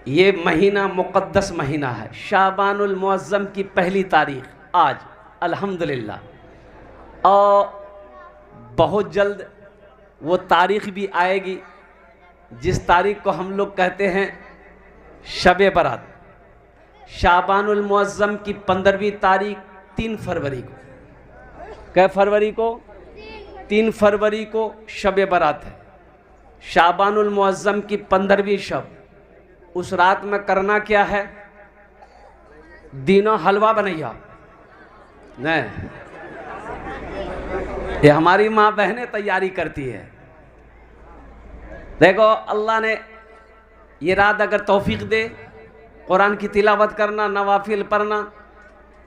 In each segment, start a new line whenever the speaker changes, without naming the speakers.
ये महीना मुक़द्दस महीना है, शाबानुल मुअज़्ज़म की पहली तारीख़ आज अल्हम्दुलिल्लाह। और बहुत जल्द वो तारीख़ भी आएगी जिस तारीख़ को हम लोग कहते हैं शब बारात। शाबानुल मुअज़्ज़म की 15वीं तारीख़ 3 फरवरी को, कै फरवरी को? 3 फरवरी को शब बारात है। शाबानुल मुअज़्ज़म की 15वीं शब, उस रात में करना क्या है? दीनो हलवा बनैया नहीं, ये हमारी माँ बहनें तैयारी करती है। देखो अल्लाह ने ये रात अगर तौफीक दे, कुरान की तिलावत करना, नवाफिल पढ़ना,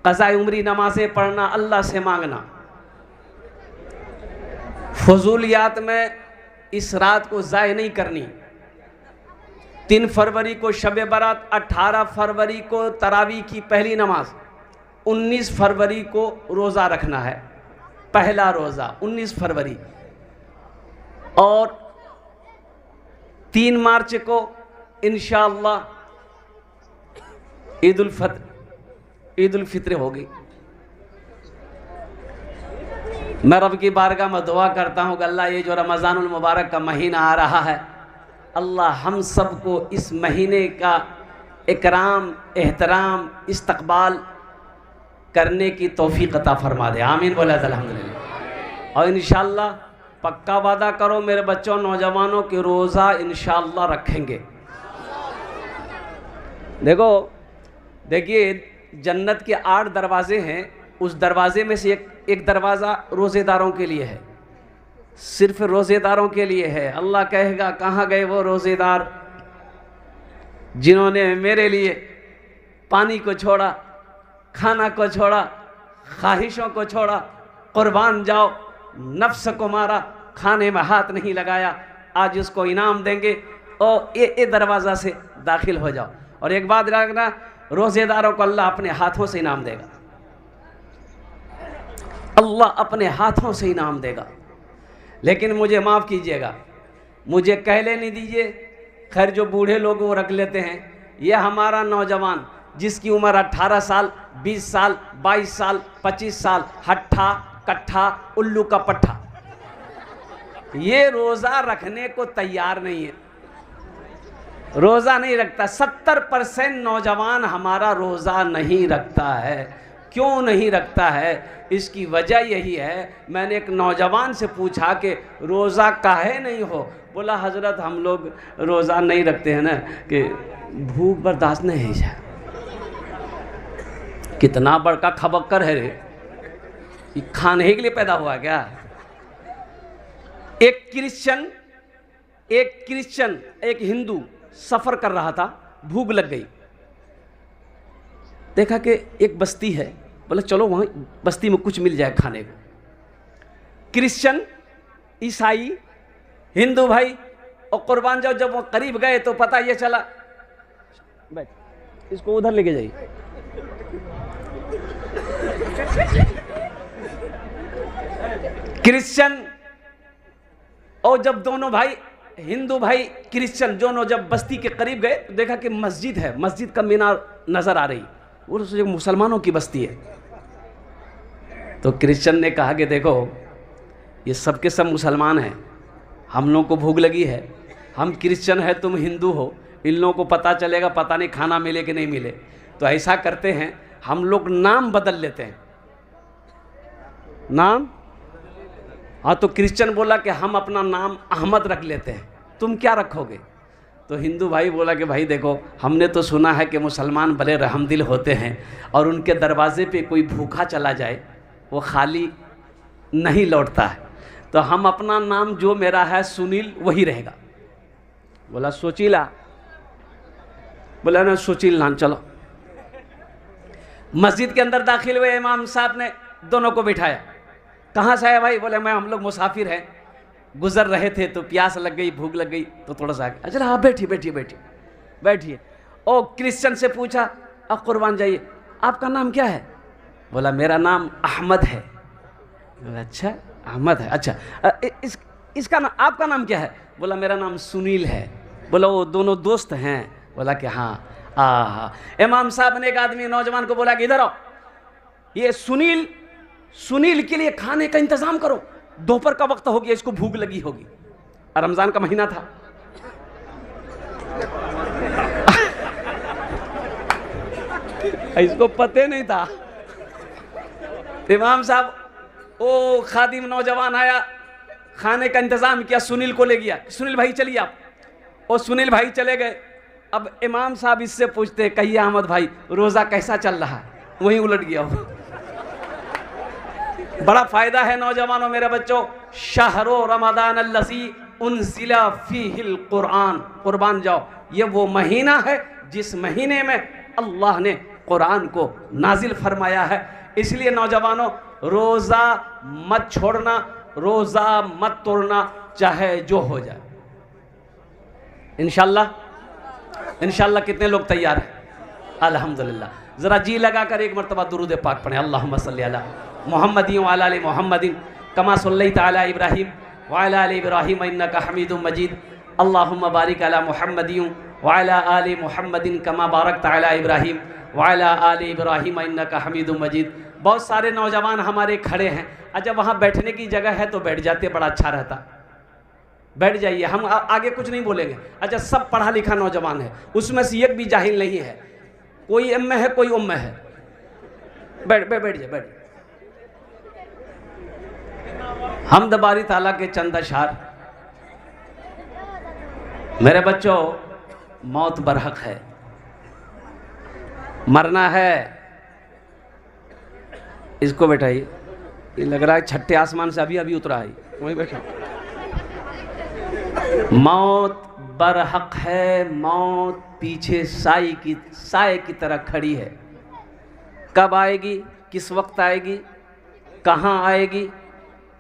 क़ज़ाए उम्री नमाज़ें पढ़ना, अल्लाह से मांगना। फजूलियात में इस रात को ज़ाय नहीं करनी। 3 फरवरी को शब बारात, 18 फरवरी को तरावी की पहली नमाज, 19 फरवरी को रोज़ा रखना है, पहला रोज़ा 19 फरवरी। और 3 मार्च को इंशाअल्लाह ईद उल फित्र होगी। मैं रब की बारगाह में दुआ करता हूँ कि अल्लाह ये जो रमज़ानुल मुबारक का महीना आ रहा है, अल्लाह हम सबको इस महीने का इकराम, एहतराम, इस्तक़बाल करने की तौफ़ीक़ अता फरमा दे। आमीन बोला अल्हम्दुलिल्लाह। और इंशाअल्लाह पक्का वादा करो मेरे बच्चों, नौजवानों के रोज़ा इंशाअल्लाह रखेंगे। देखिए जन्नत के 8 दरवाज़े हैं, उस दरवाज़े में से एक दरवाज़ा रोज़ेदारों के लिए है, सिर्फ रोज़ेदारों के लिए है। अल्लाह कहेगा कहाँ गए वो रोज़ेदार जिन्होंने मेरे लिए पानी को छोड़ा, खाना को छोड़ा, ख्वाहिशों को छोड़ा, कुर्बान जाओ, नफ्स को मारा, खाने में हाथ नहीं लगाया। आज उसको इनाम देंगे और ये दरवाज़ा से दाखिल हो जाओ। और एक बात रखना, रोज़ेदारों को अल्लाह अपने हाथों से इनाम देगा, अल्लाह अपने हाथों से इनाम देगा। लेकिन मुझे माफ़ कीजिएगा, मुझे कह लेने दीजिए। खैर जो बूढ़े लोग वो रख लेते हैं, ये हमारा नौजवान जिसकी उम्र 18 साल, 20 साल, 22 साल, 25 साल, हट्ठा कट्ठा उल्लू का पट्ठा, ये रोज़ा रखने को तैयार नहीं है, रोज़ा नहीं रखता। 70% नौजवान हमारा रोज़ा नहीं रखता है। क्यों नहीं रखता है? इसकी वजह यही है, मैंने एक नौजवान से पूछा कि रोज़ा काहे नहीं हो? बोला हज़रत हम लोग रोज़ा नहीं रखते हैं ना कि भूख बर्दाश्त नहीं है। कितना बड़का खबक्कर है रे, ये खाने के लिए पैदा हुआ क्या? एक क्रिश्चियन एक हिंदू सफ़र कर रहा था, भूख लग गई, देखा कि एक बस्ती है, बोला चलो वहाँ बस्ती में कुछ मिल जाए खाने को। क्रिश्चियन, ईसाई, हिंदू भाई और कुर्बान जाओ, जब वो करीब गए तो पता ये चला, बैठ इसको उधर लेके जाइए। क्रिश्चियन और जब दोनों भाई, हिंदू भाई क्रिश्चियन दोनों जब बस्ती के करीब गए तो देखा कि मस्जिद है, मस्जिद का मीनार नजर आ रही, वो जो मुसलमानों की बस्ती है। तो क्रिश्चियन ने कहा कि देखो ये सब के सब मुसलमान हैं, हम लोगों को भूख लगी है, हम क्रिश्चियन है, तुम हिंदू हो, इन लोगों को पता चलेगा, पता नहीं खाना मिले कि नहीं मिले, तो ऐसा करते हैं हम लोग नाम बदल लेते हैं। नाम? हाँ, तो क्रिश्चियन बोला कि हम अपना नाम अहमद रख लेते हैं, तुम क्या रखोगे? तो हिंदू भाई बोला कि भाई देखो हमने तो सुना है कि मुसलमान बड़े रहमदिल होते हैं और उनके दरवाजे पे कोई भूखा चला जाए वो खाली नहीं लौटता है, तो हम अपना नाम जो मेरा है सुनील वही रहेगा। बोला सोचीला? बोला ना सोचील नाम। चलो मस्जिद के अंदर दाखिल हुए, इमाम साहब ने दोनों को बिठाया। कहाँ से आया भाई? बोले मैं हम लोग मुसाफिर हैं, गुजर रहे थे तो प्यास लग गई, भूख लग गई तो थोड़ा सा आगे। अच्छा हाँ बैठिए बैठिए बैठिए बैठिए। ओ क्रिश्चियन से पूछा अब कुर्बान जाइए, आपका नाम क्या है? बोला मेरा नाम अहमद है। अच्छा अहमद है, अच्छा इसका नाम, आपका नाम क्या है? बोला मेरा नाम सुनील है। बोला वो दोनों दोस्त हैं, बोला कि हाँ। हाँ, इमाम साहब ने एक आदमी नौजवान को बोला कि इधर आओ, ये सुनील के लिए खाने का इंतजाम करो, दोपहर का वक्त हो गया, इसको भूख लगी होगी। रमजान का महीना था। इसको पते नहीं था। इमाम साहब, ओ खादिम नौजवान आया, खाने का इंतजाम किया, सुनील को ले गया, सुनील भाई चलिए आप। और सुनील भाई चले गए। अब इमाम साहब इससे पूछते, कहिए अहमद भाई रोजा कैसा चल रहा है? वहीं उलट गया हो। बड़ा फायदा है नौजवानों, मेरे बच्चों, शहरो रमदान अल्लज़ी उनज़िला फ़ीहिल कुरान, कुर्बान जाओ, ये वो महीना है जिस महीने में अल्लाह ने कुरान को नाजिल फरमाया है। इसलिए नौजवानों, रोज़ा मत छोड़ना, रोज़ा मत तोड़ना, चाहे जो हो जाए। इंशाल्लाह कितने लोग तैयार हैं? अल्हम्दुलिल्लाह। ज़रा जी लगा कर एक मरतबा दुरूद पाक पढ़ें। अल्लाहुम्मा सल्ली अला मुहम्मदिन व अला आलि मुहम्मदिन कमा सल्लैता अला इब्राहीम व अला आलि इब्राहीम इन्नका हमीदुम मजीद। अल्लाहुम्मा बारिक अला मुहम्मदिन व अला आलि मुहम्मदिन कमा बारकता अला इब्राहीम व अला आलि इब्राहीम इन्नका हमीदुम मजीद। बहुत सारे नौजवान हमारे खड़े हैं, अच्छा वहाँ बैठने की जगह है तो बैठ जाते, बड़ा अच्छा रहता। बैठ जाइए, हम आगे कुछ नहीं बोलेंगे। अच्छा, सब पढ़ा लिखा नौजवान है, उसमें से एक भी जाहिल नहीं है, कोई एम में है कोई उम में है। बैठ जाइए। हमद बारी ताला के चंद अशआर। मेरे बच्चों, मौत बरहक है, मरना है। इसको बैठाइए, ये लग रहा है छठे आसमान से अभी उतरा है, वहीं बैठा। मौत बरहक है, मौत पीछे साए की तरह खड़ी है। कब आएगी, किस वक्त आएगी, कहाँ आएगी,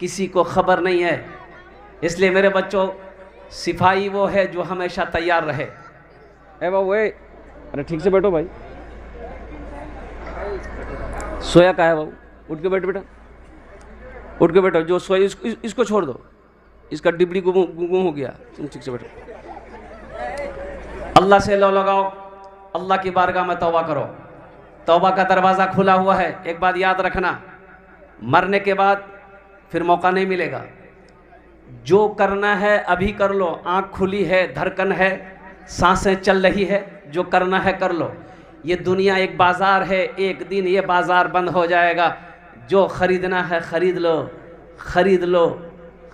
किसी को खबर नहीं है। इसलिए मेरे बच्चों, सिपाही वो है जो हमेशा तैयार रहे। ए बाबू, अरे ठीक से बैठो भाई, सोया का है बाबू, उठ के बैठ बेटा, उठ के बैठो। जो सोया इसको छोड़ दो, इसका डिबड़ी गुम हो गया, तुम ठीक से बैठो। अल्लाह से लो लगाओ, अल्लाह की बारगाह में तौबा करो। तौबा का दरवाज़ा खुला हुआ है। एक बात याद रखना, मरने के बाद फिर मौका नहीं मिलेगा। जो करना है अभी कर लो, आँख खुली है, धड़कन है, सांसें चल रही है, जो करना है कर लो। ये दुनिया एक बाज़ार है, एक दिन ये बाज़ार बंद हो जाएगा। जो खरीदना है खरीद लो, खरीद लो,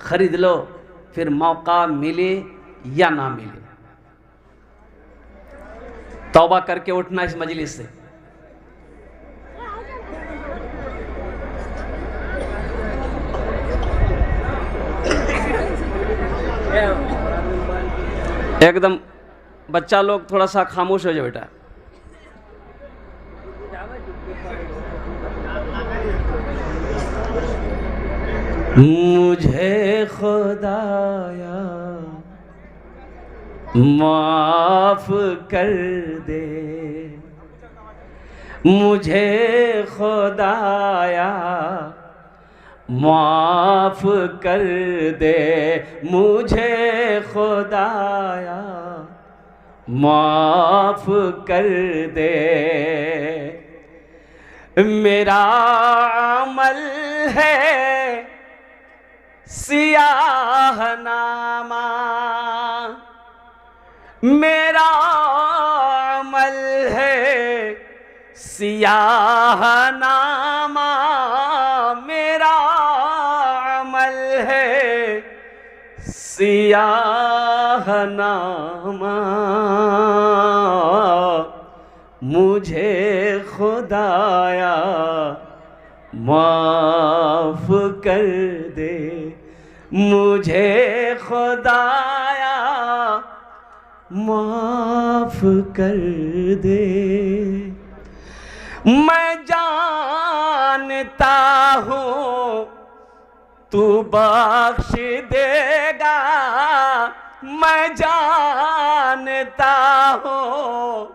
खरीद लो, फिर मौका मिले या ना मिले। तौबा करके उठना इस मजलिस से। एकदम बच्चा लोग थोड़ा सा खामोश हो जाओ बेटा। मुझे खुदाया माफ कर दे, मुझे खुदाया माफ कर दे, मुझे खुदाया माफ कर दे। मेरा अमल है सियाह नामा, मेरा अमल है सियाह नामा, मेरा अमल है सियाह नामा। मुझे खुदाया माफ कर दे, मुझे खुदाया माफ कर दे। मैं जानता हूँ तू बख्श देगा, मैं जानता हूँ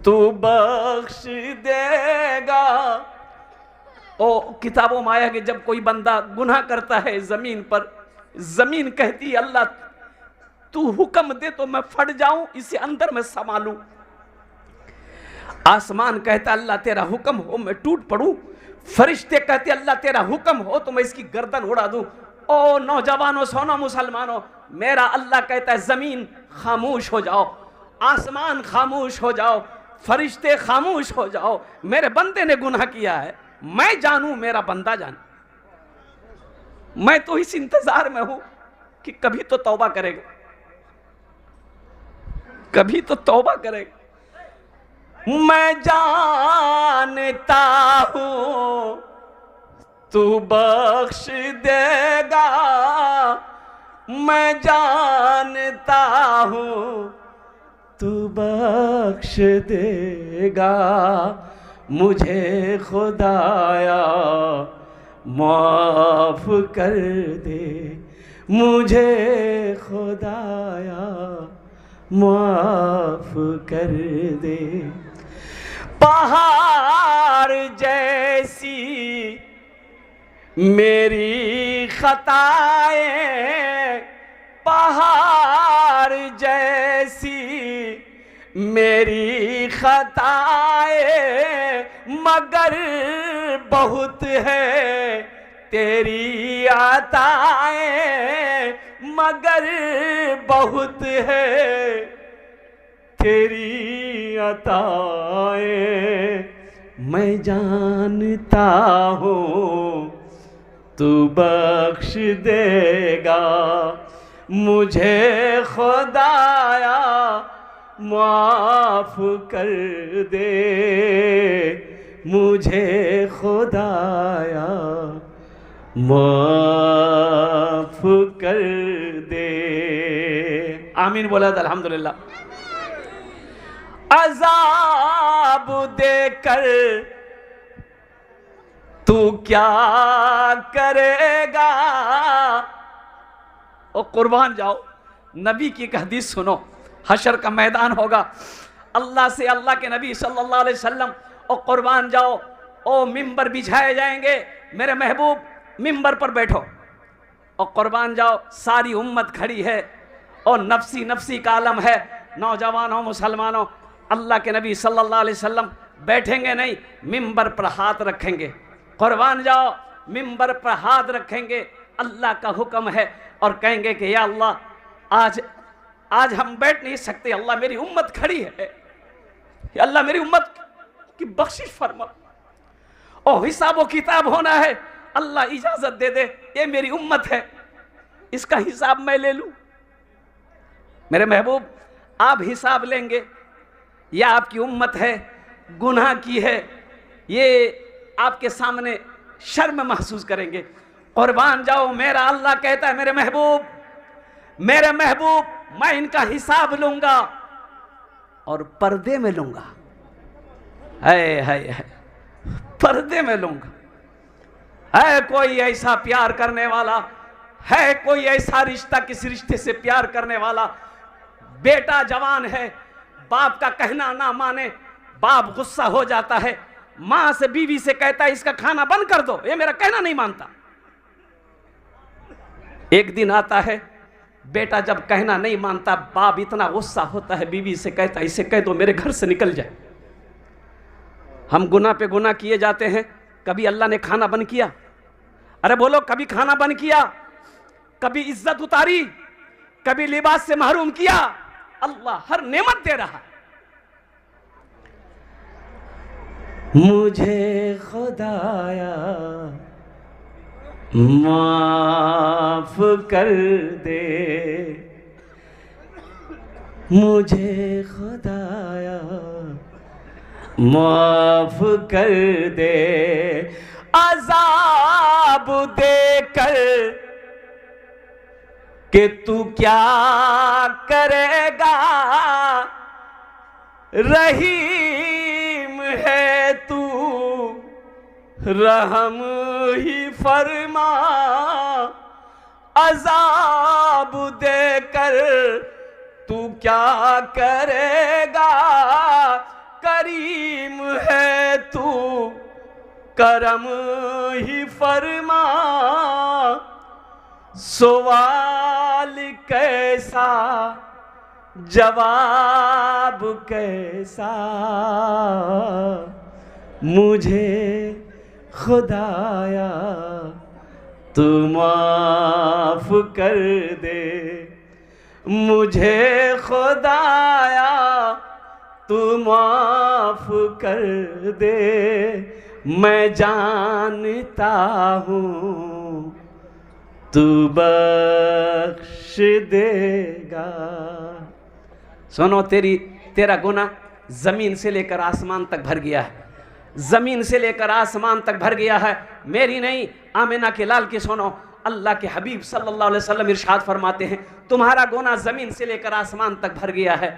तू बख्श देगा। ओ किताबों में आया कि जब कोई बंदा गुनाह करता है जमीन पर, जमीन कहती अल्लाह तू हुक्म दे तो मैं फट जाऊं, इसे अंदर में संभालूं। आसमान कहता अल्लाह तेरा हुक्म हो मैं टूट पड़ूं। फरिश्ते कहते अल्लाह तेरा हुक्म हो तो मैं इसकी गर्दन उड़ा दूं। ओ नौजवानों, सोनो मुसलमानों, मेरा अल्लाह कहता है जमीन खामोश हो जाओ, आसमान खामोश हो जाओ, फरिश्ते खामोश हो जाओ। मेरे बंदे ने गुनाह किया है, मैं जानूं मेरा बंदा जाने। मैं तो इस इंतजार में हूं कि कभी तो तौबा करेगा, कभी तो तौबा करेगा। मैं जानता हूं तू बख्श देगा, मैं जानता हूं तू बख्श देगा। मुझे खुदाया माफ कर दे, मुझे खुदाया माफ कर दे। पहाड़ जैसी मेरी खताएं, पहाड़ जैसी मेरी खताएं, मगर बहुत है तेरी अताएं, मगर बहुत है तेरी अताएं। मैं जानता हूँ तू बख्श देगा, मुझे खुदाया माफ कर दे, मुझे खुदाया माफ कर दे। आमीन बोला था अल्हम्दुलिल्लाह। अज़ाब देकर तू क्या करेगा। ओ कुर्बान जाओ, नबी की एक हदीस सुनो। हशर का मैदान होगा, अल्लाह से अल्लाह के नबी सल्लल्लाहु अलैहि वसल्लम और कुर्बान जाओ, ओ मिंबर बिछाए जाएंगे, मेरे महबूब मिंबर पर बैठो और कुर्बान जाओ। सारी उम्मत खड़ी है और नफसी नफसी का आलम है। नौजवानों, मुसलमानों, अल्लाह के नबी सल्लल्लाहु अलैहि वसल्लम बैठेंगे नहीं, मिंबर पर हाथ रखेंगे। कुर्बान जाओ, मिंबर पर हाथ रखेंगे, अल्लाह का हुक्म है और कहेंगे कि या अल्लाह आज हम बैठ नहीं सकते, अल्लाह मेरी उम्मत खड़ी है, या अल्लाह मेरी उम्मत की बख्शिश फरमा। ओ हिसाब व किताब होना है, अल्लाह इजाजत दे दे, ये मेरी उम्मत है, इसका हिसाब मैं ले लूं। मेरे महबूब, आप हिसाब लेंगे या आपकी उम्मत है गुनाह की है, ये आपके सामने शर्म महसूस करेंगे। कुर्बान जाओ, मेरा अल्लाह कहता है मेरे महबूब, मेरे महबूब, मैं इनका हिसाब लूंगा और पर्दे में लूंगा। है पर्दे में लूंगा। है कोई ऐसा प्यार करने वाला, है कोई ऐसा रिश्ता किसी रिश्ते से प्यार करने वाला, बेटा जवान है, बाप का कहना ना माने, बाप गुस्सा हो जाता है, मां से बीवी से कहता है इसका खाना बंद कर दो, ये मेरा कहना नहीं मानता। एक दिन आता है, बेटा जब कहना नहीं मानता, बाप इतना गुस्सा होता है, बीवी से कहता है इसे कह दो मेरे घर से निकल जाए। हम गुनाह पे गुनाह किए जाते हैं। कभी अल्लाह ने खाना बंद किया? अरे बोलो, कभी खाना बंद किया? कभी इज्जत उतारी? कभी लिबास से महरूम किया? अल्लाह हर नेमत दे रहा। मुझे खुदाया माफ कर दे, मुझे खुदाया माफ कर दे। अज़ाब देकर कि तू क्या करेगा, रहीम है तू, रहम ही फरमा। अज़ाब देकर तू क्या करेगा, करीम है तू, करम ही फरमा। सवाल कैसा, जवाब कैसा, मुझे खुदाया तू माफ कर दे, मुझे खुदाया तू माफ कर दे, मैं जानता हूँ तू बख्श देगा। सुनो, तेरा गुनाह जमीन से लेकर आसमान तक भर गया है, जमीन से लेकर आसमान तक भर गया है। मेरी नहीं, आमिना के लाल की सुनो। अल्लाह के हबीब सल्लल्लाहु अलैहि वसल्लम इरशाद फरमाते हैं, तुम्हारा गुनाह जमीन से लेकर आसमान तक भर गया है।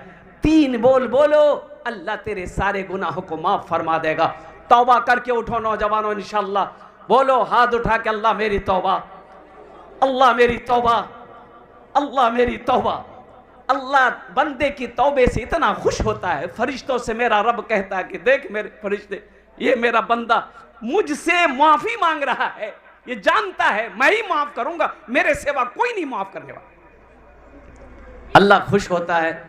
3 बोल बोलो, अल्लाह तेरे सारे गुनाहों को माफ फरमा देगा। तौबा करके उठो नौजवानों, इंशाअल्लाह। बोलो हाथ उठा के, अल्लाह मेरी तौबा, अल्लाह मेरी तौबा, अल्लाह मेरी तौबा। अल्लाह बंदे की तौबे से इतना खुश होता है, फरिश्तों से मेरा रब कहता है कि देख मेरे फरिश्ते, ये मेरा बंदा मुझसे माफी मांग रहा है, ये जानता है मैं ही माफ करूंगा, मेरे सिवा कोई नहीं माफ करने वाला। अल्लाह खुश होता है।